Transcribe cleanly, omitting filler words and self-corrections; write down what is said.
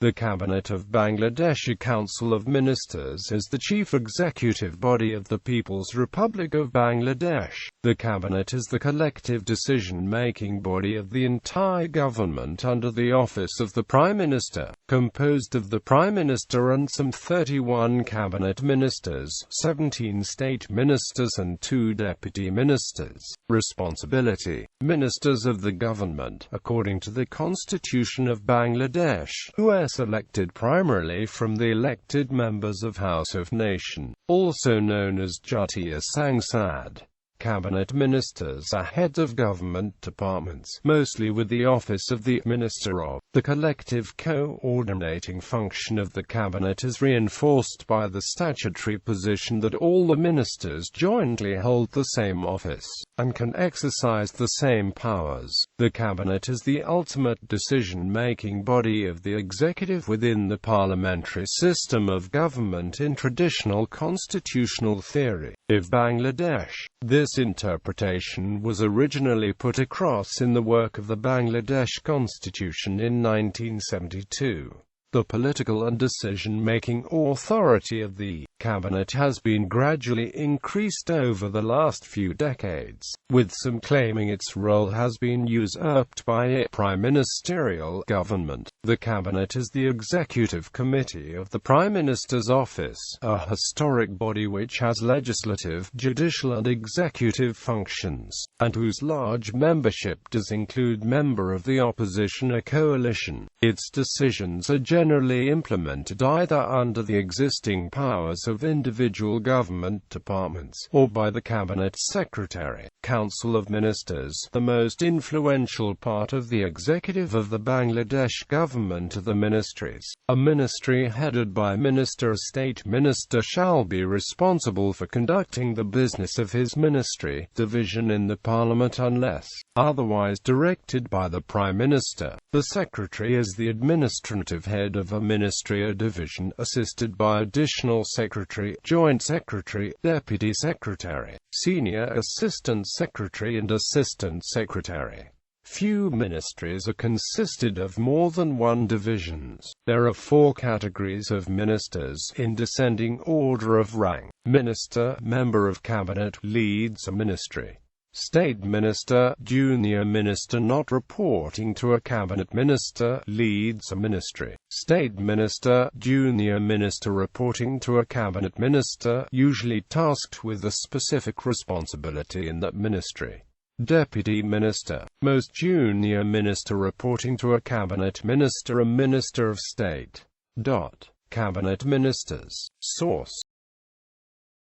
The Cabinet of Bangladesh. A Council of Ministers is the chief executive body of the People's Republic of Bangladesh. The Cabinet is the collective decision-making body of the entire government under the office of the Prime Minister, composed of the Prime Minister and some 31 cabinet ministers, 17 state ministers and 2 deputy ministers. Responsibility: Ministers of the government, according to the Constitution of Bangladesh, who are elected primarily from the elected members of House of Nation, also known as Jatiya Sangsad. Cabinet ministers are heads of government departments, mostly with the office of the Minister of. The collective coordinating function of the cabinet is reinforced by the statutory position that all the ministers jointly hold the same office, and can exercise the same powers. The cabinet is the ultimate decision-making body of the executive within the parliamentary system of government in traditional constitutional theory of Bangladesh. This interpretation was originally put across in the work of the Bangladesh Constitution in 1972. The political and decision-making authority of the cabinet has been gradually increased over the last few decades, with some claiming its role has been usurped by a prime ministerial government. The cabinet is the executive committee of the Prime Minister's office, a historic body which has legislative, judicial and executive functions, and whose large membership does include member of the opposition or coalition. Its decisions are generally implemented either under the existing powers of individual government departments, or by the Cabinet Secretary. Council of Ministers. The most influential part of the executive of the Bangladesh government are the ministries. A ministry headed by Minister or State Minister shall be responsible for conducting the business of his ministry, division in the Parliament unless otherwise directed by the Prime Minister. The Secretary is the administrative head of a ministry or division, assisted by additional secretary, joint secretary, deputy secretary, senior assistant secretary and assistant secretary. Few ministries are consisted of more than one divisions. There are 4 categories of ministers, in descending order of rank. Minister, member of cabinet, leads a ministry. State Minister, junior minister not reporting to a cabinet minister, leads a ministry. State Minister, junior minister reporting to a cabinet minister, usually tasked with a specific responsibility in that ministry. Deputy Minister, most junior minister reporting to a cabinet minister, a minister of state. Cabinet ministers. Source: